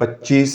25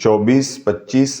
24, 25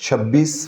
26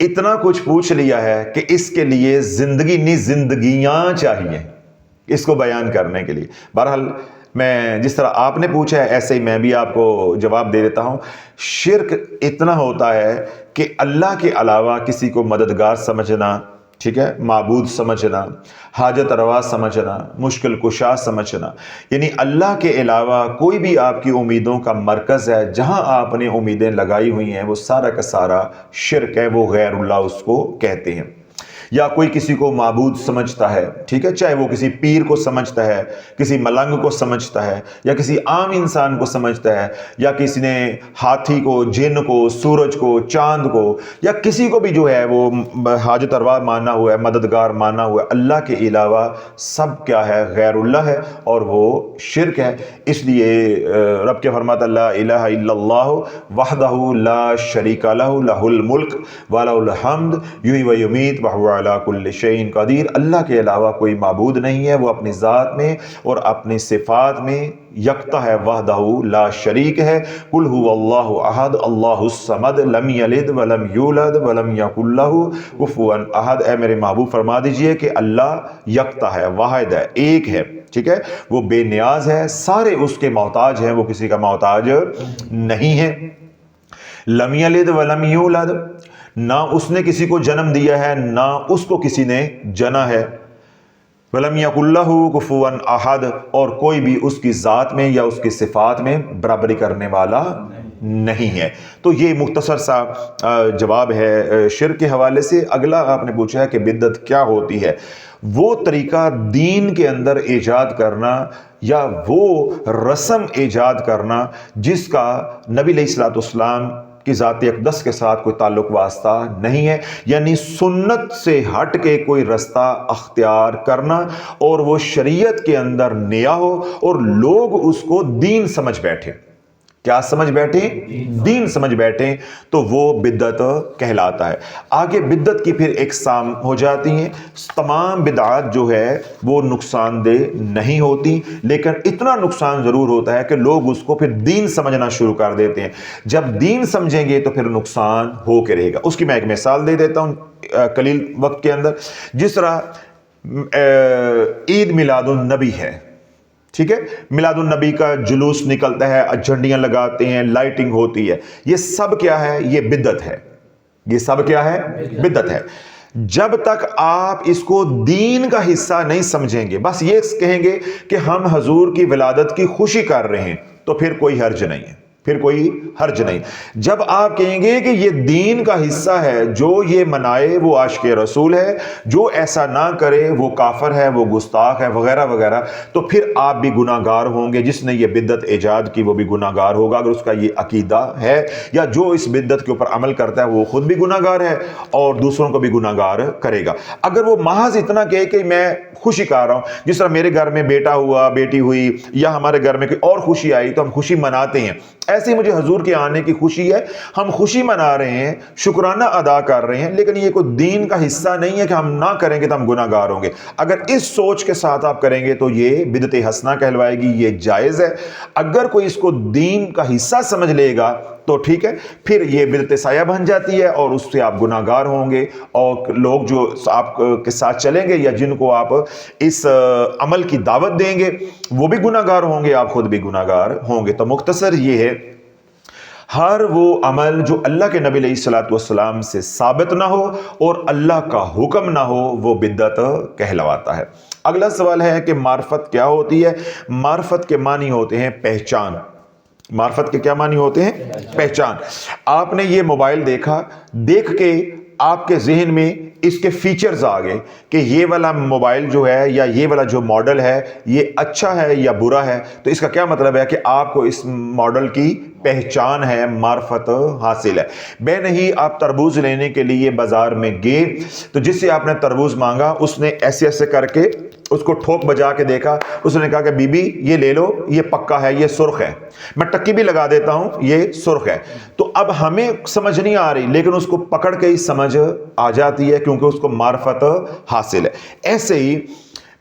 اتنا کچھ پوچھ لیا ہے کہ اس کے لیے زندگی نہیں زندگیاں چاہیے اس کو بیان کرنے کے لیے۔ بہرحال میں جس طرح آپ نے پوچھا ہے ایسے ہی میں بھی آپ کو جواب دے دیتا ہوں۔ شرک اتنا ہوتا ہے کہ اللہ کے علاوہ کسی کو مددگار سمجھنا، ٹھیک ہے، معبود سمجھنا، حاجت روا سمجھنا، مشکل کشا سمجھنا، یعنی اللہ کے علاوہ کوئی بھی آپ کی امیدوں کا مرکز ہے، جہاں آپ نے امیدیں لگائی ہوئی ہیں، وہ سارا کا سارا شرک ہے، وہ غیر اللہ اس کو کہتے ہیں۔ یا کوئی کسی کو معبود سمجھتا ہے، ٹھیک ہے، چاہے وہ کسی پیر کو سمجھتا ہے، کسی ملنگ کو سمجھتا ہے، یا کسی عام انسان کو سمجھتا ہے، یا کسی نے ہاتھی کو، جن کو، سورج کو، چاند کو، یا کسی کو بھی جو ہے وہ حاجت روا مانا ہوا ہے، مددگار مانا ہوا ہے۔ اللہ کے علاوہ سب کیا ہے؟ غیر اللہ ہے، اور وہ شرک ہے۔ اس لیے رب کے فرماتا لا الہ الا اللہ وحدہ لا شریک لہ لہ الملک ولہ الحمد یحیی و یمیت وہو علی کل شیء قدیر۔ اللہ کے علاوہ کوئی معبود نہیں ہے، وہ اپنی ذات میں اور اپنی صفات میں یکتا ہے، وحدہ لا شریک ہے۔ قل هو اللہ احد اللہ الصمد لم یلد ولم یولد ولم یکن لہ کفوا احد۔ اے میرے محبوب فرما دیجئے کہ اللہ یکتا ہے، واحد ہے، ایک ہے، ٹھیک ہے، وہ بے نیاز ہے، سارے اس کے محتاج ہیں، وہ کسی کا محتاج نہیں ہے۔ لم یلد ولم یولد، نہ اس نے کسی کو جنم دیا ہے، نہ اس کو کسی نے جنا ہے۔ وَلَمْ يَكُنْ لَهُ كُفُوًا أَحَدٌ، اور کوئی بھی اس کی ذات میں یا اس کی صفات میں برابری کرنے والا نہیں ہے۔ تو یہ مختصر سا جواب ہے شرک کے حوالے سے۔ اگلا آپ نے پوچھا ہے کہ بدعت کیا ہوتی ہے؟ وہ طریقہ دین کے اندر ایجاد کرنا یا وہ رسم ایجاد کرنا جس کا نبی علیہ الصلوۃ والسلام کی ذات اقدس کے ساتھ کوئی تعلق واسطہ نہیں ہے، یعنی سنت سے ہٹ کے کوئی رستہ اختیار کرنا اور وہ شریعت کے اندر نیا ہو اور لوگ اس کو دین سمجھ بیٹھے۔ کیا سمجھ بیٹھیں؟ دین سمجھ بیٹھیں، تو وہ بدعت کہلاتا ہے۔ آگے بدعت کی پھر اقسام ہو جاتی ہیں۔ تمام بدعات جو ہے وہ نقصان دہ نہیں ہوتی، لیکن اتنا نقصان ضرور ہوتا ہے کہ لوگ اس کو پھر دین سمجھنا شروع کر دیتے ہیں۔ جب دین سمجھیں گے تو پھر نقصان ہو کے رہے گا۔ اس کی میں ایک مثال دے دیتا ہوں قلیل وقت کے اندر۔ جس طرح عید میلاد النبی ہے، ٹھیک ہے، میلاد النبی کا جلوس نکلتا ہے، جھنڈیاں لگاتے ہیں، لائٹنگ ہوتی ہے، یہ سب کیا ہے؟ یہ بدعت ہے۔ یہ سب کیا ہے؟ بدعت ہے۔ جب تک آپ اس کو دین کا حصہ نہیں سمجھیں گے، بس یہ کہیں گے کہ ہم حضور کی ولادت کی خوشی کر رہے ہیں، تو پھر کوئی حرج نہیں ہے، پھر کوئی حرج نہیں۔ جب آپ کہیں گے کہ یہ دین کا حصہ ہے، جو یہ منائے وہ عاشق رسول ہے، جو ایسا نہ کرے وہ کافر ہے، وہ گستاخ ہے، وغیرہ وغیرہ، تو پھر آپ بھی گناہ گار ہوں گے۔ جس نے یہ بدعت ایجاد کی وہ بھی گناہ گار ہوگا اگر اس کا یہ عقیدہ ہے، یا جو اس بدعت کے اوپر عمل کرتا ہے وہ خود بھی گناہ گار ہے اور دوسروں کو بھی گناہ گار کرے گا۔ اگر وہ محض اتنا کہے کہ میں خوشی کر رہا ہوں، جس طرح میرے گھر میں بیٹا ہوا، بیٹی ہوئی، یا ہمارے گھر میں کوئی اور خوشی آئی تو ہم خوشی مناتے ہیں، ایسے ہی مجھے حضور کے آنے کی خوشی ہے، ہم خوشی منا رہے ہیں، شکرانہ ادا کر رہے ہیں، لیکن یہ کوئی دین کا حصہ نہیں ہے کہ ہم نہ کریں گے تو ہم گناہ گار ہوں گے۔ اگر اس سوچ کے ساتھ آپ کریں گے تو یہ بدعت حسنہ کہلوائے گی، یہ جائز ہے۔ اگر کوئی اس کو دین کا حصہ سمجھ لے گا تو ٹھیک ہے، پھر یہ بدعت سایہ بن جاتی ہے اور اس سے آپ گناہ گار ہوں گے، اور لوگ جو آپ کے ساتھ چلیں گے یا جن کو آپ اس عمل کی دعوت دیں گے وہ بھی گناہ گار ہوں گے، آپ خود بھی گناہ گار ہوں گے۔ تو مختصر یہ ہے، ہر وہ عمل جو اللہ کے نبی علیہ الصلوۃ والسلام سے ثابت نہ ہو اور اللہ کا حکم نہ ہو وہ بدعت کہلواتا ہے۔ اگلا سوال ہے کہ معرفت کیا ہوتی ہے؟ معرفت کے معنی ہوتے ہیں پہچان۔ معرفت کے کیا معنی ہوتے ہیں؟ پہچان۔ آپ نے یہ موبائل دیکھا، دیکھ کے آپ کے ذہن میں اس کے فیچرز آ گئے کہ یہ والا موبائل جو ہے یا یہ والا جو ماڈل ہے یہ اچھا ہے یا برا ہے، تو اس کا کیا مطلب ہے کہ آپ کو اس ماڈل کی پہچان ہے، معرفت حاصل ہے۔ بے نہیں، آپ تربوز لینے کے لیے بازار میں گئے تو جس سے آپ نے تربوز مانگا اس نے ایسے ایسے کر کے اس کو ٹھوک بجا کے دیکھا، اس نے کہا کہ بی بی یہ لے لو، یہ پکا ہے، یہ سرخ ہے، میں ٹکی بھی لگا دیتا ہوں، یہ سرخ ہے۔ تو اب ہمیں سمجھ نہیں آ رہی لیکن اس کو پکڑ کے ہی سمجھ آ جاتی ہے کیونکہ اس کو معرفت حاصل ہے۔ ایسے ہی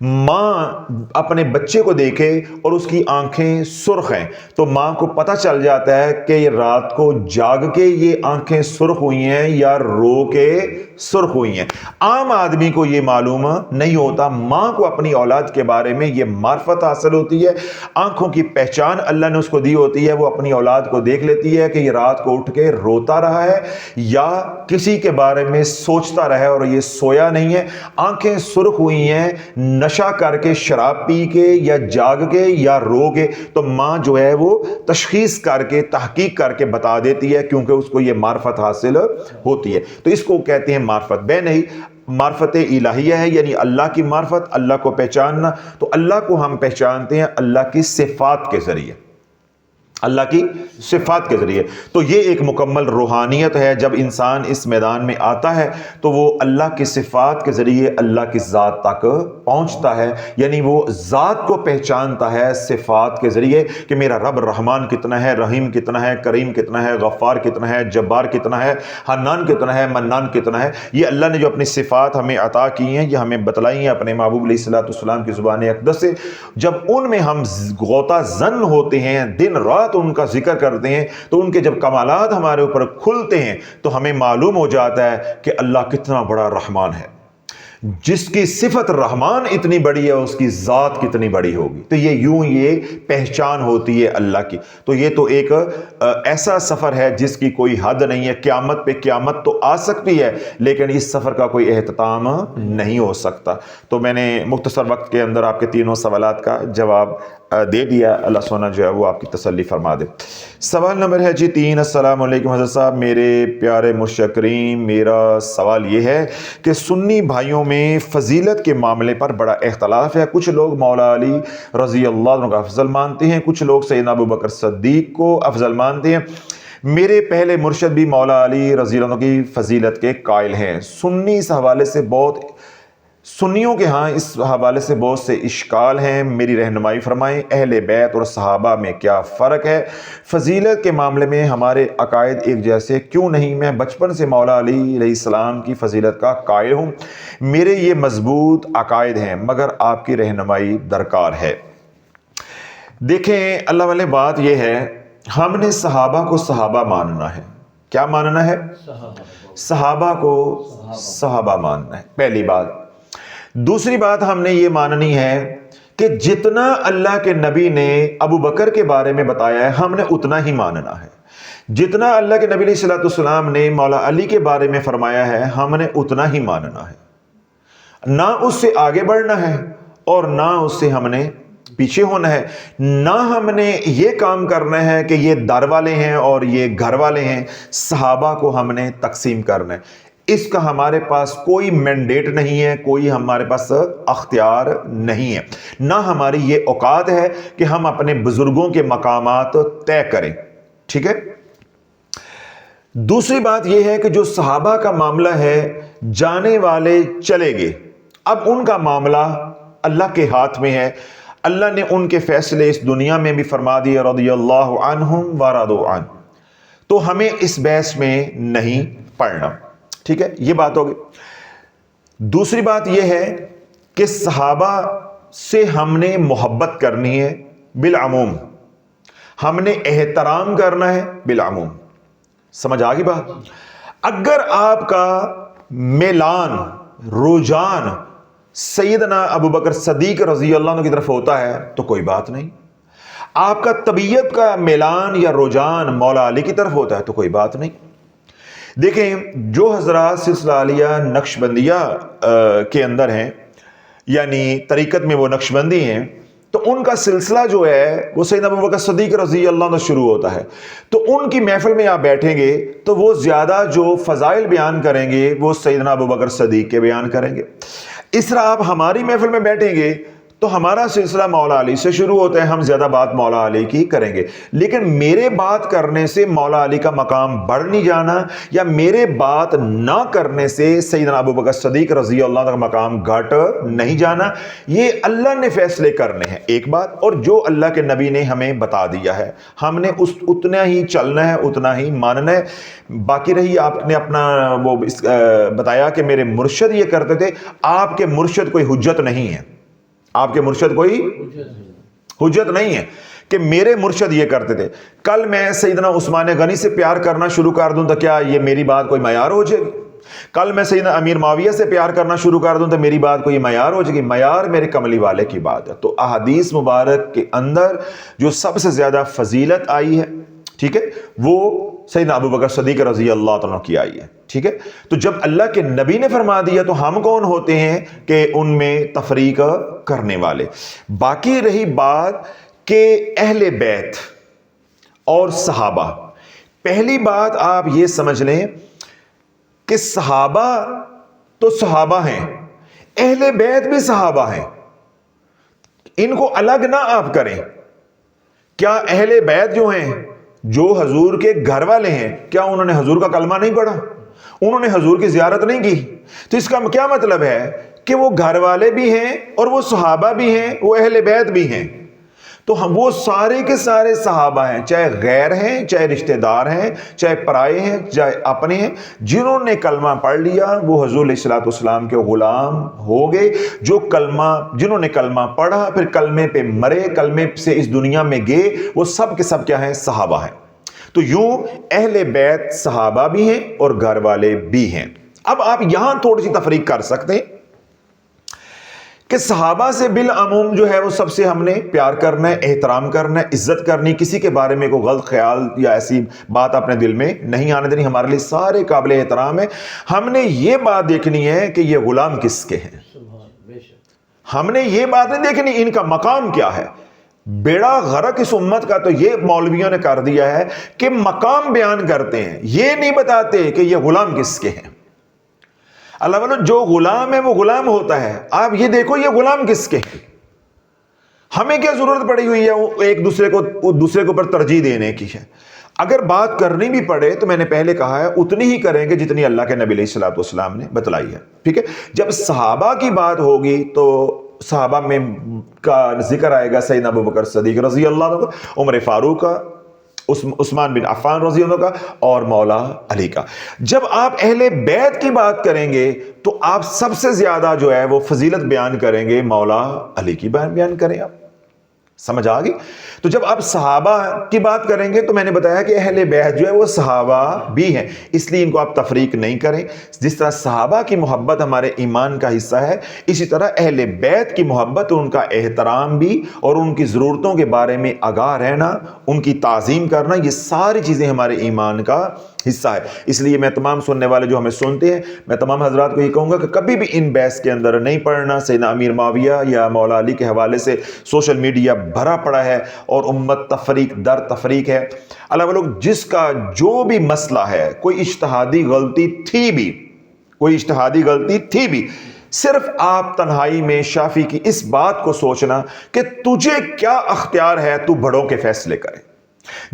ماں اپنے بچے کو دیکھے اور اس کی آنکھیں سرخ ہیں تو ماں کو پتہ چل جاتا ہے کہ یہ رات کو جاگ کے یہ آنکھیں سرخ ہوئی ہیں یا رو کے سرخ ہوئی ہیں۔ عام آدمی کو یہ معلوم نہیں ہوتا، ماں کو اپنی اولاد کے بارے میں یہ معرفت حاصل ہوتی ہے، آنکھوں کی پہچان اللہ نے اس کو دی ہوتی ہے، وہ اپنی اولاد کو دیکھ لیتی ہے کہ یہ رات کو اٹھ کے روتا رہا ہے یا کسی کے بارے میں سوچتا رہا ہے اور یہ سویا نہیں ہے۔ آنکھیں سرخ ہوئی ہیں نشہ کر کے، شراب پی کے یا جاگ کے یا رو کے، تو ماں جو ہے وہ تشخیص کر کے تحقیق کر کے بتا دیتی ہے، کیونکہ اس کو یہ معرفت حاصل ہوتی ہے۔ تو اس کو کہتے ہیں معرفت۔ بے نہیں، معرفت الہیہ ہے، یعنی اللہ کی معرفت، اللہ کو پہچاننا۔ تو اللہ کو ہم پہچانتے ہیں اللہ کی صفات کے ذریعے، اللہ کی صفات کے ذریعے۔ تو یہ ایک مکمل روحانیت ہے۔ جب انسان اس میدان میں آتا ہے تو وہ اللہ کی صفات کے ذریعے اللہ کی ذات تک پہنچتا ہے، یعنی وہ ذات کو پہچانتا ہے صفات کے ذریعے کہ میرا رب رحمان کتنا ہے، رحیم کتنا ہے، کریم کتنا ہے، غفار کتنا ہے، جبار کتنا ہے، حنان کتنا ہے، منان کتنا ہے۔ یہ اللہ نے جو اپنی صفات ہمیں عطا کی ہیں، یہ ہمیں بتلائی ہیں اپنے محبوب علیہ الصلوۃ والسلام کی زبان اقدس سے۔ جب ان میں ہم غوطہ زن ہوتے ہیں، دن رات ان کا ذکر کرتے ہیں، تو ان کے جب کمالات ہمارے اوپر کھلتے ہیں تو ہمیں معلوم ہو جاتا ہے کہ اللہ کتنا بڑا رحمان ہے۔ جس کی صفت رحمان اتنی بڑی ہے، اس کی ذات کتنی بڑی ہوگی۔ تو یہ پہچان ہوتی ہے اللہ کی۔ تو یہ تو ایک ایسا سفر ہے جس کی کوئی حد نہیں ہے۔ قیامت پہ قیامت تو آ سکتی ہے، لیکن اس سفر کا کوئی اختتام نہیں ہو سکتا۔ تو میں نے مختصر وقت کے اندر آپ کے تینوں سوالات کا جواب دے دیا۔ اللہ سونا جو ہے وہ آپ کی تسلی فرما دے۔ سوال نمبر ہے جی 3۔ السلام علیکم حضرت صاحب، میرے پیارے مرشد کریم، میرا سوال یہ ہے کہ سنی بھائیوں میں فضیلت کے معاملے پر بڑا اختلاف ہے۔ کچھ لوگ مولا علی رضی اللہ عنہ کو افضل مانتے ہیں، کچھ لوگ سیدنا ابو بکر صدیق کو افضل مانتے ہیں۔ میرے پہلے مرشد بھی مولا علی رضی اللہ عنہ کی فضیلت کے قائل ہیں۔ سنیوں کے ہاں اس حوالے سے بہت سے اشکال ہیں، میری رہنمائی فرمائیں۔ اہل بیت اور صحابہ میں کیا فرق ہے؟ فضیلت کے معاملے میں ہمارے عقائد ایک جیسے کیوں نہیں؟ میں بچپن سے مولا علی علیہ السلام کی فضیلت کا قائل ہوں، میرے یہ مضبوط عقائد ہیں، مگر آپ کی رہنمائی درکار ہے۔ دیکھیں اللہ والے، بات یہ ہے، ہم نے صحابہ کو صحابہ ماننا ہے۔ کیا ماننا ہے؟ صحابہ کو صحابہ ماننا ہے، پہلی بات۔ دوسری بات ہم نے یہ ماننی ہے کہ جتنا اللہ کے نبی نے ابو بکر کے بارے میں بتایا ہے، ہم نے اتنا ہی ماننا ہے۔ جتنا اللہ کے نبی علیہ الصلوۃ والسلام نے مولا علی کے بارے میں فرمایا ہے، ہم نے اتنا ہی ماننا ہے۔ نہ اس سے آگے بڑھنا ہے اور نہ اس سے ہم نے پیچھے ہونا ہے۔ نہ ہم نے یہ کام کرنا ہے کہ یہ در والے ہیں اور یہ گھر والے ہیں۔ صحابہ کو ہم نے تقسیم کرنا ہے، اس کا ہمارے پاس کوئی مینڈیٹ نہیں ہے، کوئی ہمارے پاس اختیار نہیں ہے، نہ ہماری یہ اوقات ہے کہ ہم اپنے بزرگوں کے مقامات طے کریں۔ ٹھیک ہے۔ دوسری بات یہ ہے کہ جو صحابہ کا معاملہ ہے، جانے والے چلے گئے، اب ان کا معاملہ اللہ کے ہاتھ میں ہے۔ اللہ نے ان کے فیصلے اس دنیا میں بھی فرما دیے، رضی اللہ عنہم ورضوا عنہ۔ تو ہمیں اس بحث میں نہیں پڑھنا۔ ٹھیک ہے، یہ بات ہوگی۔ دوسری بات یہ ہے کہ صحابہ سے ہم نے محبت کرنی ہے بالعموم، ہم نے احترام کرنا ہے بالعموم۔ سمجھ آگی بات؟ اگر آپ کا میلان، رجحان سیدنا ابو بکر صدیق رضی اللہ عنہ کی طرف ہوتا ہے تو کوئی بات نہیں۔ آپ کا طبیعت کا میلان یا رجحان مولا علی کی طرف ہوتا ہے تو کوئی بات نہیں۔ دیکھیں، جو حضرات سلسلہ عالیہ نقشبندیہ کے اندر ہیں، یعنی طریقت میں وہ نقشبندی ہیں، تو ان کا سلسلہ جو ہے وہ سیدنا ابو بکر صدیق رضی اللہ عنہ شروع ہوتا ہے۔ تو ان کی محفل میں آپ بیٹھیں گے تو وہ زیادہ جو فضائل بیان کریں گے وہ سیدنا ابو بکر صدیق کے بیان کریں گے۔ اس طرح آپ ہماری محفل میں بیٹھیں گے تو ہمارا سلسلہ مولا علی سے شروع ہوتا ہے، ہم زیادہ بات مولا علی کی کریں گے۔ لیکن میرے بات کرنے سے مولا علی کا مقام بڑھ نہیں جانا، یا میرے بات نہ کرنے سے سیدنا ابو بکر صدیق رضی اللہ عنہ کا مقام گھٹ نہیں جانا۔ یہ اللہ نے فیصلے کرنے ہیں، ایک بات، اور جو اللہ کے نبی نے ہمیں بتا دیا ہے ہم نے اتنا ہی چلنا ہے، اتنا ہی ماننا ہے۔ باقی رہی آپ نے اپنا بتایا کہ میرے مرشد یہ کرتے تھے، آپ کے مرشد کوئی حجت نہیں ہے۔ آپ کے مرشد کوئی حجت نہیں ہے کہ میرے مرشد یہ کرتے تھے. کل میں سیدنا عثمان غنی سے پیار کرنا شروع کر دوں تو کیا یہ میری بات کوئی معیار ہو جائے گی؟ کل میں سیدنا امیر معاویہ سے پیار کرنا شروع کر دوں تو میری بات کوئی معیار ہو جائے گی؟ معیار میرے کملی والے کی بات ہے. تو احادیث مبارک کے اندر جو سب سے زیادہ فضیلت آئی ہے، ٹھیک ہے، وہ سیدنا ابو بکر صدیق رضی اللہ تعالیٰ کی آئی ہے. ٹھیک ہے، تو جب اللہ کے نبی نے فرما دیا تو ہم کون ہوتے ہیں کہ ان میں تفریق کرنے والے. باقی رہی بات کہ اہل بیت اور صحابہ، پہلی بات آپ یہ سمجھ لیں کہ صحابہ تو صحابہ ہیں، اہل بیت بھی صحابہ ہیں، ان کو الگ نہ آپ کریں. کیا اہل بیت جو ہیں، جو حضور کے گھر والے ہیں، کیا انہوں نے حضور کا کلمہ نہیں پڑھا؟ انہوں نے حضور کی زیارت نہیں کی؟ تو اس کا کیا مطلب ہے کہ وہ گھر والے بھی ہیں اور وہ صحابہ بھی ہیں، وہ اہل بیت بھی ہیں. تو وہ سارے کے سارے صحابہ ہیں، چاہے غیر ہیں، چاہے رشتہ دار ہیں، چاہے پرائے ہیں، چاہے اپنے ہیں. جنہوں نے کلمہ پڑھ لیا وہ حضور علیہ الصلوۃ والسلام کے غلام ہو گئے. جنہوں نے کلمہ پڑھا پھر کلمے پہ مرے، کلمے سے اس دنیا میں گئے، وہ سب کے سب کیا ہیں؟ صحابہ ہیں. تو یوں اہل بیت صحابہ بھی ہیں اور گھر والے بھی ہیں. اب آپ یہاں تھوڑی سی تفریق کر سکتے ہیں کہ صحابہ سے بالعموم جو ہے وہ سب سے ہم نے پیار کرنا ہے، احترام کرنا ہے، عزت کرنی، کسی کے بارے میں کوئی غلط خیال یا ایسی بات اپنے دل میں نہیں آنے دینی. ہمارے لیے سارے قابل احترام ہے. ہم نے یہ بات دیکھنی ہے کہ یہ غلام کس کے ہیں. ہم نے یہ بات نہیں دیکھنی ان کا مقام کیا ہے. بیڑا غرق اس امت کا تو یہ مولویوں نے کر دیا ہے کہ مقام بیان کرتے ہیں، یہ نہیں بتاتے کہ یہ غلام کس کے ہیں. اللہ والو، جو غلام ہے وہ غلام ہوتا ہے. آپ یہ دیکھو یہ غلام کس کے ہیں. ہمیں کیا ضرورت پڑی ہوئی ہے ایک دوسرے کو پر ترجیح دینے کی ہے. اگر بات کرنی بھی پڑے تو میں نے پہلے کہا ہے اتنی ہی کریں گے جتنی اللہ کے نبی علیہ الصلوۃ والسلام نے بتلائی ہے. ٹھیک ہے، جب صحابہ کی بات ہوگی تو صحابہ میں کا ذکر آئے گا سیدنا ابو بکر صدیق رضی اللہ عنہ کا، عمر فاروق کا، عثمان بن عفان رضی اللہ عنہ کا، اور مولا علی کا. جب آپ اہل بیت کی بات کریں گے تو آپ سب سے زیادہ جو ہے وہ فضیلت بیان کریں گے مولا علی کی بیان کریں. آپ سمجھ آ گئی؟ تو جب آپ صحابہ کی بات کریں گے تو میں نے بتایا کہ اہل بیت جو ہے وہ صحابہ بھی ہیں، اس لیے ان کو آپ تفریق نہیں کریں. جس طرح صحابہ کی محبت ہمارے ایمان کا حصہ ہے، اسی طرح اہل بیت کی محبت، ان کا احترام بھی اور ان کی ضرورتوں کے بارے میں آگاہ رہنا، ان کی تعظیم کرنا، یہ ساری چیزیں ہمارے ایمان کا حصہ ہے. اس لیے میں تمام سننے والے جو ہمیں سنتے ہیں، میں تمام حضرات کو یہ کہوں گا کہ کبھی بھی ان بحث کے اندر نہیں پڑھنا. سیدنا امیر معاویہ یا مولا علی کے حوالے سے سوشل میڈیا بھرا پڑا ہے اور امت تفریق در تفریق ہے. اللہ والو، جس کا جو بھی مسئلہ ہے، کوئی اجتہادی غلطی تھی بھی، صرف آپ تنہائی میں شافعی کی اس بات کو سوچنا کہ تجھے کیا اختیار ہے تو بڑوں کے فیصلے کرے.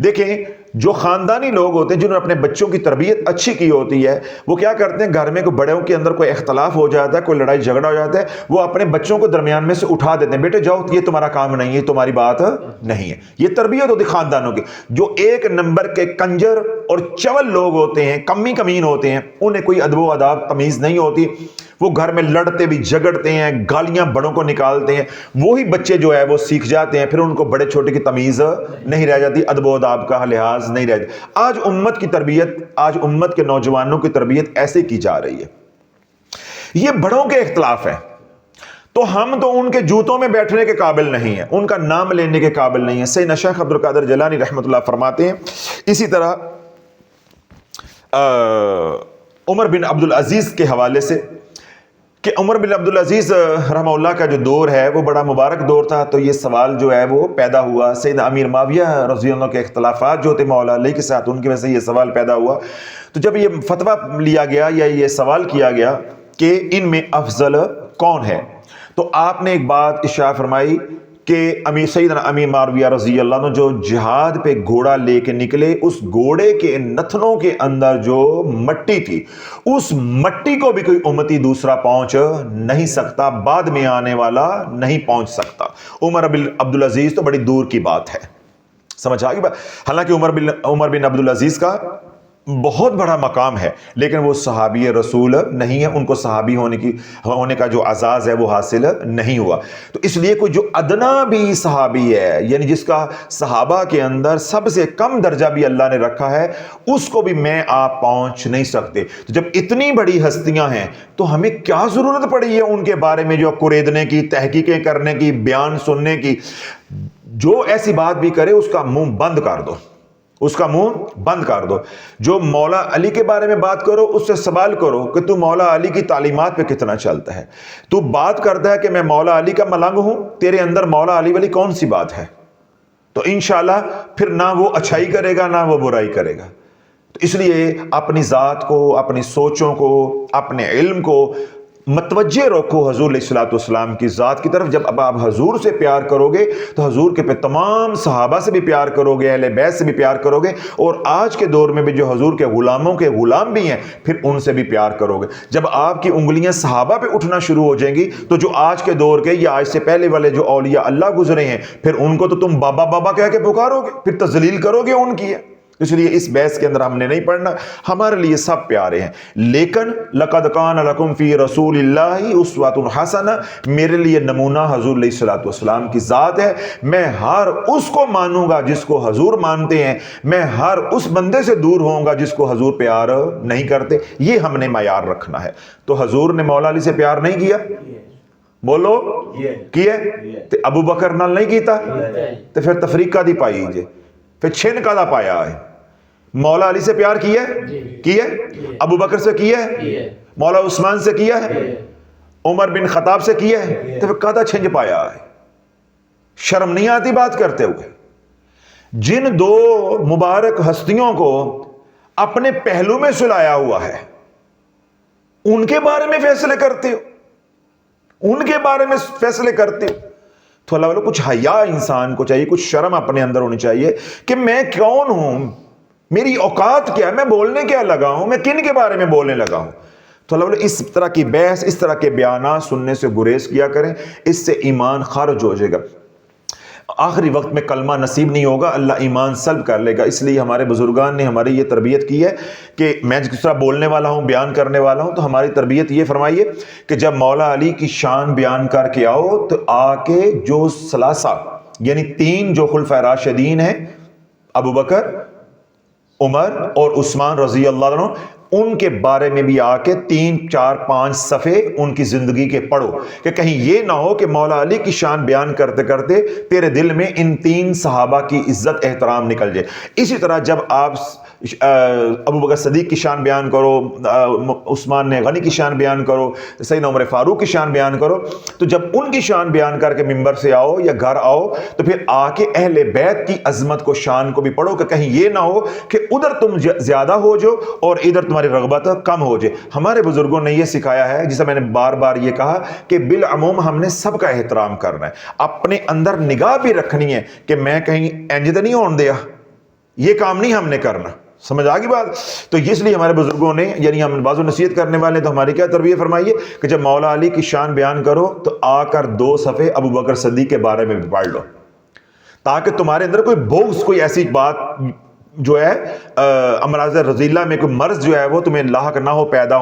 دیکھیں، جو خاندانی لوگ ہوتے ہیں جنہوں نے اپنے بچوں کی تربیت اچھی کی ہوتی ہے، وہ کیا کرتے ہیں، گھر میں کوئی بڑوں کے اندر کوئی اختلاف ہو جاتا ہے، کوئی لڑائی جھگڑا ہو جاتا ہے، وہ اپنے بچوں کو درمیان میں سے اٹھا دیتے ہیں. بیٹے جاؤ، یہ تمہارا کام نہیں ہے، تمہاری بات نہیں ہے. یہ تربیت ہوتی خاندانوں کی. جو ایک نمبر کے کنجر اور چول لوگ ہوتے ہیں، کمین ہوتے ہیں، انہیں کوئی ادب و آداب تمیز نہیں ہوتی، وہ گھر میں لڑتے بھی جھگڑتے ہیں، گالیاں بڑوں کو نکالتے ہیں. وہی بچے جو ہے وہ سیکھ جاتے ہیں، پھر ان کو بڑے چھوٹے کی تمیز نہیں رہ جاتی، ادب و آداب کا لحاظ نہیں رہ جاتی. آج امت کے نوجوانوں کی تربیت ایسے کی جا رہی ہے. یہ بڑوں کے اختلاف ہیں تو ہم تو ان کے جوتوں میں بیٹھنے کے قابل نہیں ہیں، ان کا نام لینے کے قابل نہیں ہیں. سیدنا شیخ عبد القادر جیلانی رحمۃ اللہ فرماتے ہیں، اسی طرح عمر بن عبدالعزیز کے حوالے سے کہ عمر بن عبدالعزیز رحمہ اللہ کا جو دور ہے وہ بڑا مبارک دور تھا. تو یہ سوال جو ہے وہ پیدا ہوا، سیدنا امیر معاویہ رضی اللہ عنہ کے اختلافات جو تھے مولا علی کے ساتھ، ان کی وجہ سے یہ سوال پیدا ہوا. تو جب یہ فتویٰ لیا گیا یا یہ سوال کیا گیا کہ ان میں افضل کون ہے، تو آپ نے ایک بات ارشاد فرمائی کہ سیدنا امیر معاویہ رضی اللہ عنہ جو جہاد پہ گھوڑا لے کے نکلے، اس گھوڑے کے نتنوں کے اندر جو مٹی تھی، اس مٹی کو بھی کوئی امتی دوسرا پہنچ نہیں سکتا، بعد میں آنے والا نہیں پہنچ سکتا. عمر بن عبدالعزیز تو بڑی دور کی بات ہے. سمجھ آ گئی بات؟ حالانکہ عمر بن عبدالعزیز کا بہت بڑا مقام ہے، لیکن وہ صحابی رسول نہیں ہے، ان کو صحابی ہونے کا جو اعزاز ہے وہ حاصل نہیں ہوا۔ تو اس لیے کوئی جو ادنا بھی صحابی ہے، یعنی جس کا صحابہ کے اندر سب سے کم درجہ بھی اللہ نے رکھا ہے، اس کو بھی میں آپ پہنچ نہیں سکتے۔ تو جب اتنی بڑی ہستیاں ہیں تو ہمیں کیا ضرورت پڑی ہے ان کے بارے میں جو قریدنے کی، تحقیقیں کرنے کی، بیان سننے کی؟ جو ایسی بات بھی کرے اس کا منہ بند کر دو، اس کا منہ بند کر دو۔ جو مولا علی کے بارے میں بات کرو اس سے سوال کرو کہ تو مولا علی کی تعلیمات پہ کتنا چلتا ہے۔ تو بات کرتا ہے کہ میں مولا علی کا ملنگ ہوں، تیرے اندر مولا علی والی کون سی بات ہے؟ تو انشاءاللہ پھر نہ وہ اچھائی کرے گا نہ وہ برائی کرے گا۔ تو اس لیے اپنی ذات کو، اپنی سوچوں کو، اپنے علم کو متوجہ رکھو حضور علیہ الصلوۃ والسلام کی ذات کی طرف۔ جب اب آپ حضور سے پیار کرو گے تو حضور کے پہ تمام صحابہ سے بھی پیار کرو گے، اہل بیت سے بھی پیار کرو گے، اور آج کے دور میں بھی جو حضور کے غلاموں کے غلام بھی ہیں پھر ان سے بھی پیار کرو گے۔ جب آپ کی انگلیاں صحابہ پہ اٹھنا شروع ہو جائیں گی تو جو آج کے دور کے یا آج سے پہلے والے جو اولیاء اللہ گزرے ہیں پھر ان کو تو تم بابا بابا کہہ کے پکارو گے، پھر تذلیل کرو گے ان کی ہے۔ اس لیے اس بحث کے اندر ہم نے نہیں پڑھنا، ہمارے لیے سب پیارے ہیں، لیکن لقد کان لکم فی رسول اللہ اسوۃ حسنہ، میرے لیے نمونہ حضور علیہ الصلوۃ والسلام کی ذات ہے۔ میں ہر اس کو مانوں گا جس کو حضور مانتے ہیں، میں ہر اس بندے سے دور ہوں گا جس کو حضور پیار نہیں کرتے۔ یہ ہم نے معیار رکھنا ہے۔ تو حضور نے مولا علی سے پیار نہیں کیا؟ بولو کیا؟ تو ابو بکر نال نہیں کیتا؟ تو پھر تفریقہ دی پائی جے، پھر چھن کا دا پایا ہے۔ مولا علی سے پیار کیا ہے؟ کیا ہے؟ ابو بکر سے کیا ہے؟ مولا عثمان سے کیا ہے؟ عمر بن خطاب سے کیا ہے؟ تو پھر کدا چھنج پایا ہے؟ شرم نہیں آتی بات کرتے ہوئے؟ جن دو مبارک ہستیوں کو اپنے پہلو میں سلایا ہوا ہے ان کے بارے میں فیصلے کرتے ہو، ان کے بارے میں فیصلے کرتے ہو؟ تو اللہ والو کچھ حیا انسان کو چاہیے، کچھ شرم اپنے اندر ہونی چاہیے کہ میں کون ہوں، میری اوقات کیا ہے، میں بولنے کیا لگا ہوں، میں کن کے بارے میں بولنے لگا ہوں۔ تو اللہ والو اس طرح کی بحث، اس طرح کے بیانات سننے سے گریز کیا کریں، اس سے ایمان خارج ہو جائے گا۔ آخری وقت میں کلمہ نصیب نہیں ہوگا، اللہ ایمان سلب کر لے گا۔ اس لیے ہمارے بزرگان نے ہماری یہ تربیت کی ہے کہ میں جس طرح بولنے والا ہوں، بیان کرنے والا ہوں، تو ہماری تربیت یہ فرمائیے کہ جب مولا علی کی شان بیان کر کے آؤ تو آ کے جو ثلاثہ یعنی تین جو خلفائے راشدین ہیں، ابو بکر، عمر اور عثمان رضی اللہ عنہ، ان کے بارے میں بھی آ کے 3 4 5 صفحے ان کی زندگی کے پڑھو کہ کہیں یہ نہ ہو کہ مولا علی کی شان بیان کرتے کرتے تیرے دل میں ان 3 صحابہ کی عزت احترام نکل جائے۔ اسی طرح جب آپ ابو بکر صدیق کی شان بیان کرو، عثمان نے غنی کی شان بیان کرو، سیدنا عمر فاروق کی شان بیان کرو، تو جب ان کی شان بیان کر کے ممبر سے آؤ یا گھر آؤ تو پھر آ کے اہل بیت کی عظمت کو، شان کو بھی پڑھو کہ کہیں یہ نہ ہو کہ ادھر تم زیادہ ہو جو اور ادھر تمہاری رغبت کم ہو جائے۔ ہمارے بزرگوں نے یہ سکھایا ہے، جسے میں نے بار بار یہ کہا کہ بالعموم ہم نے سب کا احترام کرنا ہے، اپنے اندر نگاہ بھی رکھنی ہے کہ میں کہیں انج تو نہیں ہون دیا، یہ کام نہیں ہم نے کرنا۔ سمجھ آگی بات؟ تو اس لیے ہمارے بزرگوں نے، یعنی ہم بعض نصیحت کرنے والے تو ہماری کیا تربیت فرمائیے کہ جب مولا علی کی شان بیان کرو تو آ کر 2 صفحے ابو بکر صدیق کے بارے میں بھی پڑھ لو، تاکہ تمہارے اندر کوئی بغض، کوئی ایسی بات جو ہے امراض رذیلہ میں کوئی مرض جو ہے وہ تمہیں لاحق نہ ہو، پیدا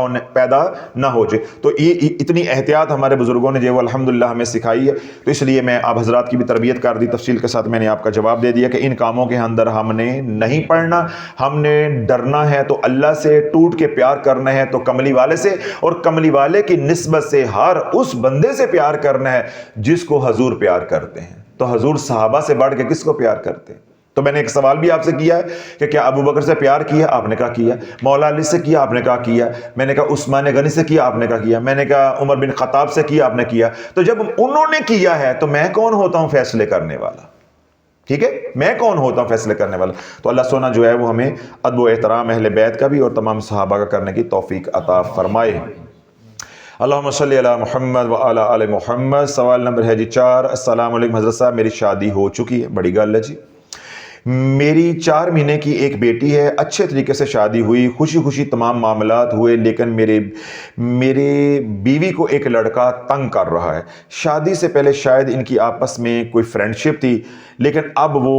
نہ ہو جائے۔ تو یہ اتنی احتیاط ہمارے بزرگوں نے جو الحمدللہ ہمیں سکھائی ہے۔ تو اس لیے میں آپ حضرات کی بھی تربیت کر دی، تفصیل کے ساتھ میں نے آپ کا جواب دے دیا کہ ان کاموں کے اندر ہم نے نہیں پڑھنا، ہم نے ڈرنا ہے تو اللہ سے، ٹوٹ کے پیار کرنا ہے تو کملی والے سے، اور کملی والے کی نسبت سے ہر اس بندے سے پیار کرنا ہے جس کو حضور پیار کرتے ہیں۔ تو حضور صحابہ سے بڑھ کے کس کو پیار کرتے ہیں؟ تو میں نے ایک سوال بھی آپ سے کیا ہے کہ کیا ابو بکر سے پیار کیا؟ آپ نے کہا کیا۔ مولا علی سے کیا؟ آپ نے کہا کیا۔ میں نے کہا عثمان غنی سے کیا؟ آپ نے کہا کیا۔ میں نے کہا عمر بن خطاب سے کیا؟ آپ نے کیا۔ تو جب انہوں نے کیا ہے تو میں کون ہوتا ہوں فیصلے کرنے والا؟ ٹھیک ہے، میں کون ہوتا ہوں فیصلے کرنے والا؟ تو اللہ سونا جو ہے وہ ہمیں ادب و احترام اہل بیت کا بھی اور تمام صحابہ کا کرنے کی توفیق عطا فرمائے۔ اللہم صلی علی محمد و علی آل محمد۔ سوال نمبر ہے جی 4۔ السلام علیکم حضرت صاحب، میری شادی ہو چکی ہے، بڑی گل ہے جی۔ میری 4 مہینے کی ایک بیٹی ہے، اچھے طریقے سے شادی ہوئی، خوشی خوشی تمام معاملات ہوئے، لیکن میرے بیوی کو ایک لڑکا تنگ کر رہا ہے۔ شادی سے پہلے شاید ان کی آپس میں کوئی فرینڈشپ تھی، لیکن اب وہ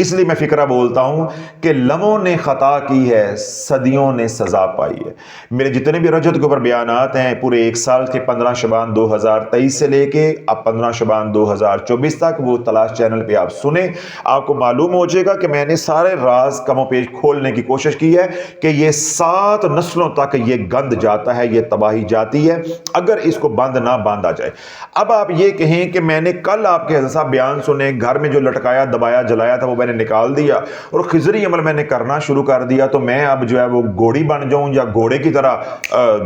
اس لیے میں فکرہ بولتا ہوں کہ لمحوں نے خطا کی ہے، صدیوں نے سزا پائی ہے۔ میرے جتنے بھی رجت کے اوپر بیانات ہیں پورے ایک سال کے 15 شعبان 2023 سے لے کے اب 15 شعبان 2024 تک وہ تلاش چینل پہ آپ سنیں، آپ کو معلوم ہو جائے گا کہ میں نے سارے راز کم و پیش کھولنے کی کوشش کی ہے کہ یہ 7 نسلوں تک یہ گند جاتا ہے، یہ تباہی جاتی ہے اگر اس کو بند نہ باندھا جائے۔ اب آپ یہ کہیں کہ میں نے کل آپ کے حضرت صاحب بیان سنے، گھر میں جو لٹکایا دبایا جلایا تھا وہ میں نے نکال دیا اور خضری عمل میں نے کرنا شروع کر دیا، تو میں اب جو ہے وہ گھوڑی بن جاؤں یا گھوڑے کی طرح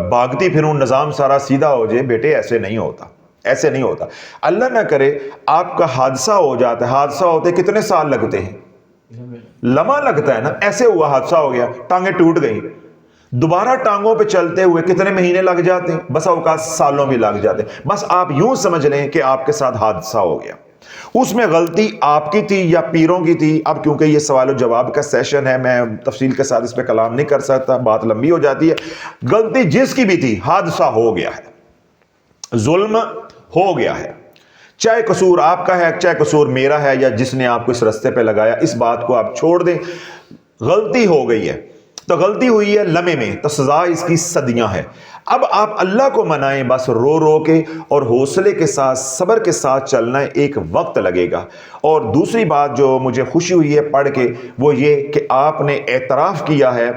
بھاگتی پھروں، نظام سارا سیدھا ہو جائے؟ بیٹے ایسے نہیں ہوتا، ایسے نہیں ہوتا۔ اللہ نہ کرے آپ کا حادثہ ہو جاتا ہے، حادثہ ہوتے کتنے سال لگتے ہیں؟ لمحہ لگتا ہے نا۔ ایسے ہوا، حادثہ ہو گیا، ٹانگیں ٹوٹ گئی، دوبارہ ٹانگوں پہ چلتے ہوئے کتنے مہینے لگ جاتے ہیں؟ بس اوقات سالوں بھی لگ جاتے ہیں۔ بس آپ یوں سمجھ لیں کہ آپ کے ساتھ حادثہ ہو گیا، اس میں غلطی آپ کی تھی یا پیروں کی تھی؟ اب کیونکہ یہ سوال و جواب کا سیشن ہے، میں تفصیل کے ساتھ اس پہ کلام نہیں کر سکتا، بات لمبی ہو جاتی ہے۔ غلطی جس کی بھی تھی، حادثہ ہو گیا ہے، ظلم ہو گیا ہے، چاہے قصور آپ کا ہے، چاہے قصور میرا ہے یا جس نے آپ کو اس رستے پہ لگایا، اس بات کو آپ چھوڑ دیں۔ غلطی ہو گئی ہے تو غلطی ہوئی ہے لمحے میں، تو سزا اس کی صدیاں ہے۔ اب آپ اللہ کو منائیں، بس رو رو کے اور حوصلے کے ساتھ صبر کے ساتھ چلنا ہے، ایک وقت لگے گا۔ اور دوسری بات جو مجھے خوشی ہوئی ہے پڑھ کے وہ یہ کہ آپ نے اعتراف کیا ہے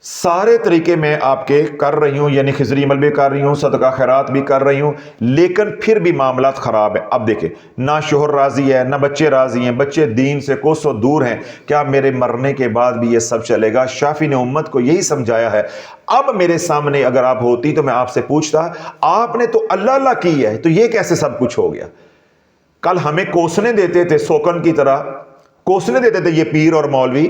سارے طریقے میں آپ کے کر رہی ہوں، یعنی خضری عمل بھی کر رہی ہوں، صدقہ خیرات بھی کر رہی ہوں، لیکن پھر بھی معاملات خراب ہیں۔ اب دیکھیں، نہ شوہر راضی ہے، نہ بچے راضی ہیں، بچے دین سے کوسوں دور ہیں، کیا میرے مرنے کے بعد بھی یہ سب چلے گا؟ شافی نے امت کو یہی سمجھایا ہے۔ اب میرے سامنے اگر آپ ہوتی تو میں آپ سے پوچھتا، آپ نے تو اللہ اللہ کی ہے، تو یہ کیسے سب کچھ ہو گیا؟ کل ہمیں کوسنے دیتے تھے، سوکن کی طرح کوسنے دیتے تھے یہ پیر اور مولوی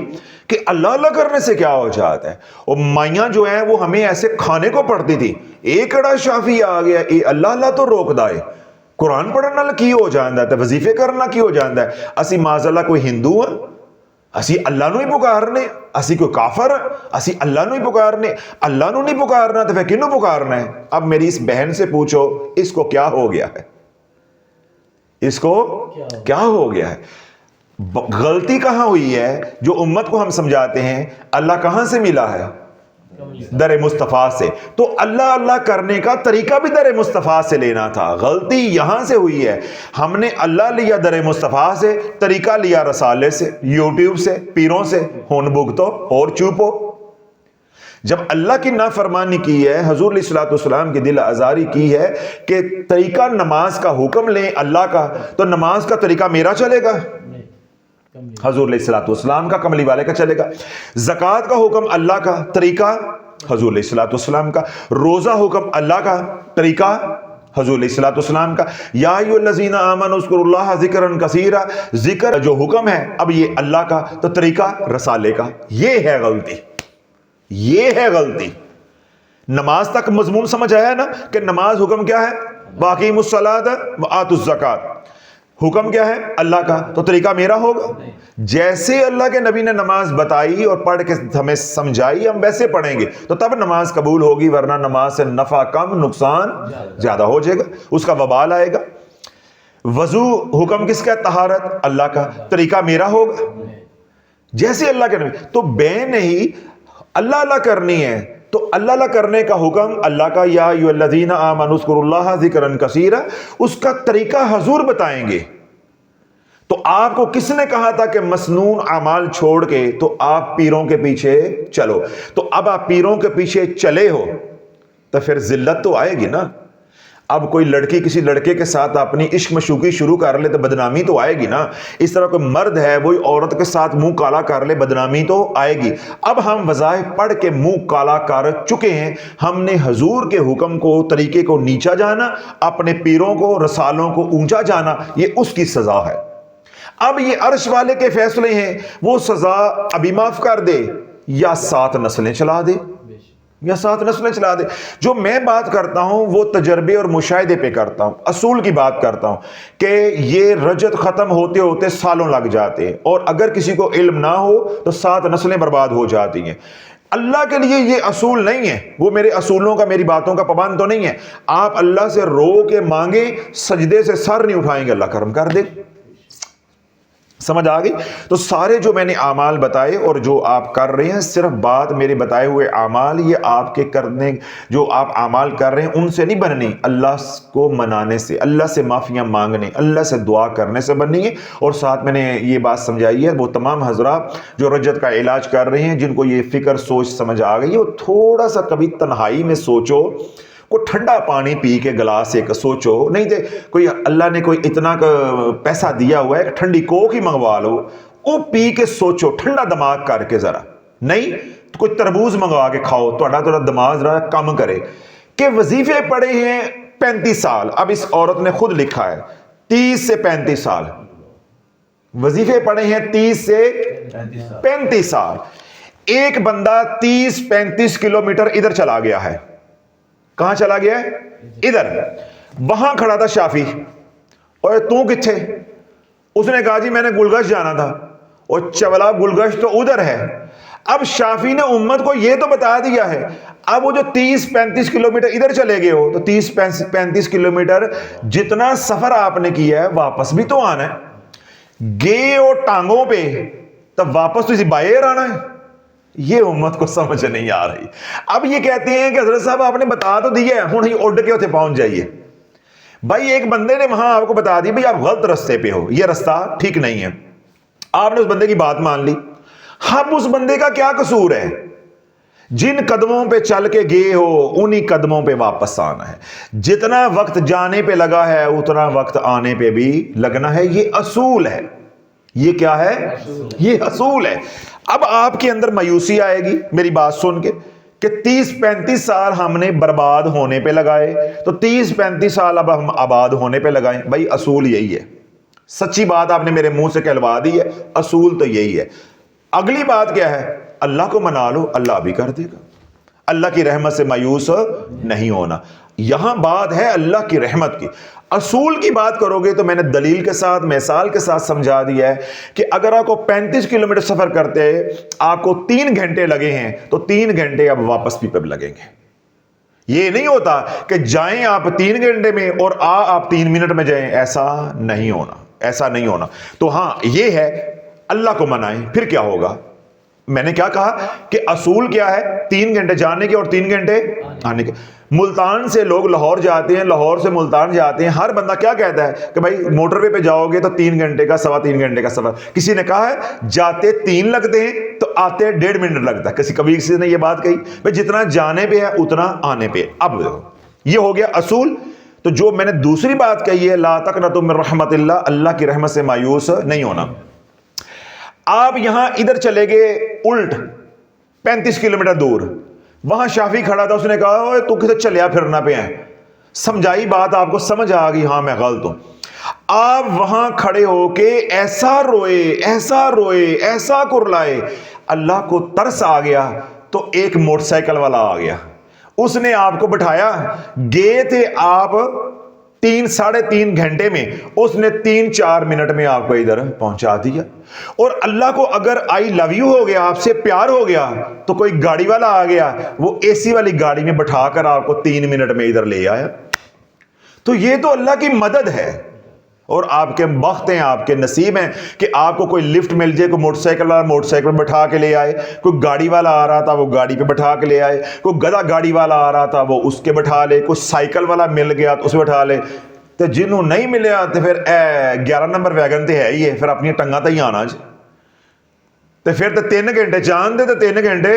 کہ اللہ اللہ کرنے سے کیا ہو جاتا ہے، اور مائیاں جو ہیں وہ ہمیں ایسے کھانے کو پڑتی تھی۔ ایک اڑا شافی آ گیا، اے اللہ اللہ تو روک دائے، قرآن پڑھنا کی ہو جاندہ ہے، وظیفے کرنا کی ہو جاندہ ہے۔ اسی معذاللہ کوئی ہندو ہیں، اسی اللہ نو ہی پکارنے، اسی کوئی کافر ہیں، اسی اللہ نو ہی پکارنے، اللہ نو نہیں پکارنا تو پھر کنوں پکارنا ہے؟ اب میری اس بہن سے پوچھو اس کو کیا ہو گیا ہے، اس کو کیا ہو گیا ہے؟ غلطی کہاں ہوئی ہے جو امت کو ہم سمجھاتے ہیں؟ اللہ کہاں سے ملا ہے؟ در مصطفیٰ سے۔ تو اللہ اللہ کرنے کا طریقہ بھی در مصطفیٰ سے لینا تھا۔ غلطی یہاں سے ہوئی ہے، ہم نے اللہ لیا در مصطفیٰ سے، طریقہ لیا رسالے سے، یوٹیوب سے، پیروں سے، ہون بھگتو اور چوپو۔ جب اللہ کی نافرمانی کی ہے، حضور علیہ الصلوۃ والسلام کی دل آزاری کی ہے کہ طریقہ نماز کا حکم لیں اللہ کا، تو نماز کا طریقہ میرا چلے گا؟ حضور علیہ الصلوۃ والسلام کا، کملی والے کا چلے گا۔ زکوٰۃ کا حکم اللہ کا، طریقہ حضور علیہ الصلوۃ والسلام کا۔ روزہ حکم اللہ کا، طریقہ حضور علیہ الصلوۃ والسلام کا۔ یا ایھا الذین آمنوا اذکروا اللہ ذکرا کثیرا، ذکر جو حکم ہے اب یہ اللہ کا، تو طریقہ رسالے کا۔ یہ ہے غلطی، یہ ہے غلطی۔ نماز تک مضمون سمجھ آیا نا کہ نماز حکم کیا ہے؟ وَأَقِیمُوا الصَّلَاةَ وَآتُوا الزَّکَاۃَ، حکم کیا ہے؟ اللہ کا، تو طریقہ میرا ہوگا۔ جیسے اللہ کے نبی نے نماز بتائی اور پڑھ کے ہمیں سمجھائی، ہم ویسے پڑھیں گے تو تب نماز قبول ہوگی، ورنہ نماز سے نفع کم نقصان زیادہ ہو جائے گا، اس کا وبال آئے گا۔ وضو حکم کس کا؟ طہارت اللہ کا، طریقہ میرا ہوگا جیسے اللہ کے نبی۔ تو بے نہیں اللہ اللہ کرنی ہے، تو اللہ اللہ کرنے کا حکم اللہ کا، یا ایھا الذین آمنوا اذکروا اللہ ذکرا کثیرا، اس کا طریقہ حضور بتائیں گے۔ تو آپ کو کس نے کہا تھا کہ مسنون اعمال چھوڑ کے تو آپ پیروں کے پیچھے چلو؟ تو اب آپ پیروں کے پیچھے چلے ہو تو پھر ذلت تو آئے گی نا۔ اب کوئی لڑکی کسی لڑکے کے ساتھ اپنی عشق مشوقی شروع کر لے تو بدنامی تو آئے گی نا۔ اس طرح کوئی مرد ہے وہی عورت کے ساتھ منہ کالا کر لے، بدنامی تو آئے گی۔ اب ہم وظائف پڑھ کے منہ کالا کر چکے ہیں، ہم نے حضور کے حکم کو، طریقے کو نیچا جانا، اپنے پیروں کو، رسالوں کو اونچا جانا، یہ اس کی سزا ہے۔ اب یہ عرش والے کے فیصلے ہیں، وہ سزا ابھی معاف کر دے یا 7 نسلیں چلا دے، یا 7 نسلیں چلا دے۔ جو میں بات کرتا ہوں وہ تجربے اور مشاہدے پہ کرتا ہوں، اصول کی بات کرتا ہوں کہ یہ رجت ختم ہوتے ہوتے سالوں لگ جاتے ہیں، اور اگر کسی کو علم نہ ہو تو 7 نسلیں برباد ہو جاتی ہیں۔ اللہ کے لیے یہ اصول نہیں ہے، وہ میرے اصولوں کا، میری باتوں کا پابند تو نہیں ہے۔ آپ اللہ سے رو کے مانگیں، سجدے سے سر نہیں اٹھائیں گے، اللہ کرم کر دے، سمجھ آ گئی؟ تو سارے جو میں نے اعمال بتائے اور جو آپ کر رہے ہیں، صرف بات میرے بتائے ہوئے اعمال یہ آپ کے کرنے، جو آپ اعمال کر رہے ہیں ان سے نہیں بننی، اللہ کو منانے سے، اللہ سے معافیاں مانگنے، اللہ سے دعا کرنے سے بننی ہے۔ اور ساتھ میں نے یہ بات سمجھائی ہے، وہ تمام حضرات جو رجت کا علاج کر رہے ہیں، جن کو یہ فکر سوچ سمجھ آ گئی ہے، وہ تھوڑا سا کبھی تنہائی میں سوچو، کوئی ٹھنڈا پانی پی کے گلاس ایک سوچو، نہیں تو کوئی اللہ نے کوئی اتنا پیسہ دیا ہوا ہے کہ ٹھنڈی کوک ہی منگوا لو، وہ پی کے سوچو ٹھنڈا دماغ کر کے، ذرا نہیں تو کوئی تربوز منگوا کے کھاؤ، تھوڑا دماغ ذرا کم کرے کہ وظیفے پڑے ہیں 35 سال۔ اب اس عورت نے خود لکھا ہے 30 سے 35 سال وظیفے پڑے ہیں، 30 سے 35 سال۔ ایک بندہ 30-35 کلومیٹر ادھر چلا گیا ہے، کہاں چلا گیا ہے؟ ادھر۔ وہاں کھڑا تھا شافی، اور تو کتھے؟ اس نے کہا جی میں نے گلگش جانا تھا، اور چولا گلگش تو ادھر ہے۔ اب شافی نے امت کو یہ تو بتا دیا ہے، اب وہ جو 30-35 کلومیٹر ادھر چلے گئے ہو، تو 30-35 کلومیٹر جتنا سفر آپ نے کیا ہے واپس بھی تو آنا ہے، گئے ہو ٹانگوں پہ تب واپس تو اسی باہر آنا ہے۔ یہ امت کو سمجھ نہیں آ رہی۔ اب یہ کہتے ہیں کہ حضرت صاحب آپ نے بتا تو دیا ہے، ہوں اڑ کے اتنے پہنچ جائیے۔ بھائی ایک بندے نے وہاں آپ کو بتا دی بھائی آپ غلط رستے پہ ہو، یہ رستہ ٹھیک نہیں ہے، آپ نے اس بندے کی بات مان لی۔ اب اس بندے کا کیا قصور ہے؟ جن قدموں پہ چل کے گئے ہو انہی قدموں پہ واپس آنا ہے۔ جتنا وقت جانے پہ لگا ہے اتنا وقت آنے پہ بھی لگنا ہے، یہ اصول ہے۔ یہ کیا ہے؟ یہ اصول ہے۔ اب آپ کے اندر مایوسی آئے گی میری بات سن کے کہ 30-35 سال ہم نے برباد ہونے پہ لگائے، تو 30-35 سال اب ہم آباد ہونے پہ لگائیں۔ بھائی اصول یہی ہے، سچی بات آپ نے میرے منہ سے کہلوا دی ہے، اصول تو یہی ہے۔ اگلی بات کیا ہے؟ اللہ کو منا لو، اللہ بھی کر دے گا۔ اللہ کی رحمت سے مایوس نہیں ہونا۔ یہاں بات ہے اللہ کی رحمت کی۔ اصول کی بات کرو گے تو میں نے دلیل کے ساتھ، مثال کے ساتھ سمجھا دیا ہے کہ اگر آپ کو 35 کلومیٹر سفر کرتے آپ کو 3 گھنٹے لگے ہیں، تو 3 گھنٹے اب واپس بھی پہ لگیں گے۔ یہ نہیں ہوتا کہ جائیں آپ 3 گھنٹے میں اور آپ 3 منٹ میں جائیں، ایسا نہیں ہونا، ایسا نہیں ہونا۔ تو ہاں یہ ہے، اللہ کو منائیں، پھر کیا ہوگا؟ میں نے کیا کہا کہ اصول کیا ہے؟ 3 گھنٹے جانے کے اور 3 گھنٹے آنے کے۔ ملتان سے لوگ لاہور جاتے ہیں، لاہور سے ملتان جاتے ہیں، ہر بندہ کیا کہتا ہے کہ بھائی موٹر وے پہ جاؤ گے تو 3 گھنٹے کا، 3.25 گھنٹے کا سفر۔ کسی نے کہا ہے جاتے 3 لگتے ہیں تو آتے 1.5 منٹ لگتا ہے، کسی نے یہ بات کہی بھائی جتنا جانے پہ ہے اتنا آنے پہ۔ اب یہ ہو گیا اصول۔ تو جو میں نے دوسری بات کہی ہے لا تقنطوا من رحمت اللہ، اللہ کی رحمت سے مایوس نہیں ہونا۔ آپ یہاں ادھر چلے گئے الٹ 35 کلومیٹر دور، وہاں شافی کھڑا تھا، اس نے کہا اوے تو کسے چلیا پھرنا پہ ہیں؟ سمجھائی بات، آپ کو سمجھ آ گئی ہاں میں غلط ہوں۔ آپ وہاں کھڑے ہو کے ایسا روئے، ایسا روئے، ایسا کرلائے، اللہ کو ترس آ گیا تو ایک موٹر سائیکل والا آ گیا، اس نے آپ کو بٹھایا، گئے تھے آپ 3-3.5 گھنٹے میں، اس نے 3-4 منٹ میں آپ کو ادھر پہنچا دیا۔ اور اللہ کو اگر آئی لو یو ہو گیا، آپ سے پیار ہو گیا، تو کوئی گاڑی والا آ گیا، وہ اے سی والی گاڑی میں بٹھا کر آپ کو 3 منٹ میں ادھر لے آیا۔ تو یہ تو اللہ کی مدد ہے، اور آپ کے بخت ہیں، آپ کے نصیب ہیں کہ آپ کو کوئی لفٹ مل جائے، کوئی موٹر سائیکل والا موٹر سائیکل بٹھا کے لے آئے، کوئی گاڑی والا آ رہا تھا وہ گاڑی پہ بٹھا کے لے آئے، کوئی گدھا گاڑی والا آ رہا تھا وہ اس کے بٹھا لے، کوئی سائیکل والا مل گیا تو اسے بٹھا لے۔ تو جنہوں نہیں ملیا تو پھر 11 نمبر ویگن تے ہے ہی ہے، پھر اپنی ٹنگا تے ہی آنا جی، تو پھر تو 3 گھنٹے جان دے تو 3 گھنٹے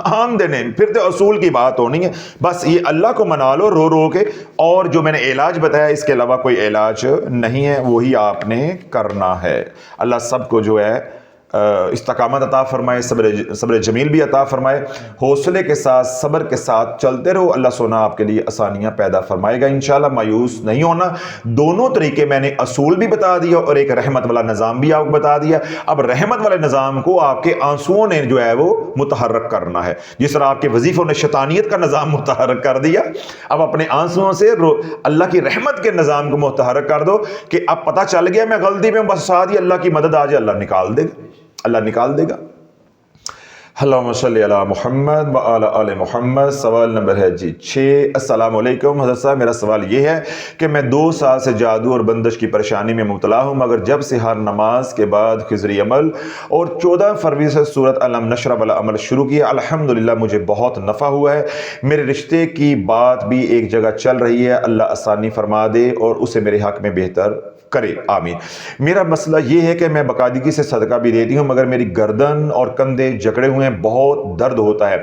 آن دینے، پھر تو اصول کی بات ہونی ہے۔ بس یہ اللہ کو منا لو رو رو کے، اور جو میں نے علاج بتایا اس کے علاوہ کوئی علاج نہیں ہے، وہی آپ نے کرنا ہے۔ اللہ سب کو جو ہے استقامت عطا فرمائے، صبر جمیل بھی عطا فرمائے، حوصلے کے ساتھ صبر کے ساتھ چلتے رہو، اللہ سونا آپ کے لیے آسانیاں پیدا فرمائے گا انشاءاللہ۔ مایوس نہیں ہونا۔ دونوں طریقے میں نے اصول بھی بتا دیا اور ایک رحمت والا نظام بھی آپ کو بتا دیا۔ اب رحمت والے نظام کو آپ کے آنسوؤں نے جو ہے وہ متحرک کرنا ہے، جس طرح آپ کے وظیفوں نے شیطانیت کا نظام متحرک کر دیا، اب اپنے آنسوؤں سے اللہ کی رحمت کے نظام کو متحرک کر دو کہ اب پتہ چل گیا میں غلطی میں، بس ساتھ ہی اللہ کی مدد آ جائے، اللہ نکال دے گا، اللہ نکال دے گا۔ اللہم صلی علی محمد و علی آل محمد۔ سوال نمبر ہے جی 6۔ السلام علیکم حضرت صاحب، میرا سوال یہ ہے کہ میں 2 سال سے جادو اور بندش کی پریشانی میں مبتلا ہوں، مگر جب سے ہر نماز کے بعد خضری عمل اور 14 فروری سے سورۃ علم نشرح والا عمل شروع کیا، الحمدللہ مجھے بہت نفع ہوا ہے۔ میرے رشتے کی بات بھی ایک جگہ چل رہی ہے، اللہ آسانی فرما دے اور اسے میرے حق میں بہتر کرے، آمین۔ میرا مسئلہ یہ ہے کہ میں باقاعدگی سے صدقہ بھی دیتی ہوں، مگر میری گردن اور کندھے جکڑے ہوئے ہیں، بہت درد ہوتا ہے۔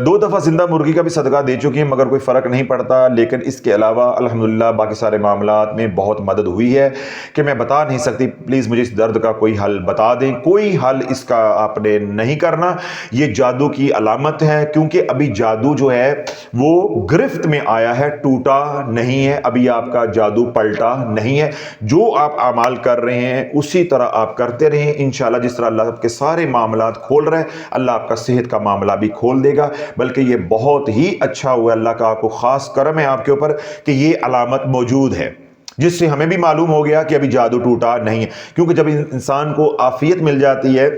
2 دفعہ زندہ مرغی کا بھی صدقہ دے چکی ہیں مگر کوئی فرق نہیں پڑتا، لیکن اس کے علاوہ الحمدللہ باقی سارے معاملات میں بہت مدد ہوئی ہے کہ میں بتا نہیں سکتی۔ پلیز مجھے اس درد کا کوئی حل بتا دیں۔ کوئی حل اس کا آپ نے نہیں کرنا، یہ جادو کی علامت ہے، کیونکہ ابھی جادو جو ہے وہ گرفت میں آیا ہے، ٹوٹا نہیں ہے، ابھی آپ کا جادو پلٹا نہیں ہے۔ جو آپ اعمال کر رہے ہیں اسی طرح آپ کرتے رہیں، انشاءاللہ جس طرح اللہ آپ کے سارے معاملات کھول رہے ہیں، اللہ آپ کا صحت کا معاملہ بھی کھول دے گا۔ بلکہ یہ بہت ہی اچھا ہوا، اللہ کا آپ کو خاص کرم ہے آپ کے اوپر کہ یہ علامت موجود ہے، جس سے ہمیں بھی معلوم ہو گیا کہ ابھی جادو ٹوٹا نہیں ہے۔ کیونکہ جب انسان کو عافیت مل جاتی ہے،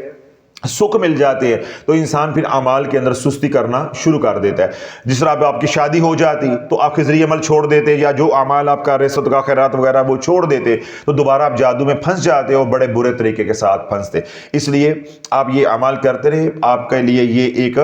سکھ مل جاتے ہیں، تو انسان پھر اعمال کے اندر سستی کرنا شروع کر دیتا ہے۔ جس طرح اب آپ کی شادی ہو جاتی تو آپ خضری عمل چھوڑ دیتے، یا جو اعمال آپ کر رہے صدقہ خیرات وغیرہ وہ چھوڑ دیتے، تو دوبارہ آپ جادو میں پھنس جاتے اور بڑے برے طریقے کے ساتھ پھنستے۔ اس لیے آپ یہ اعمال کرتے رہے، آپ کے لیے یہ ایک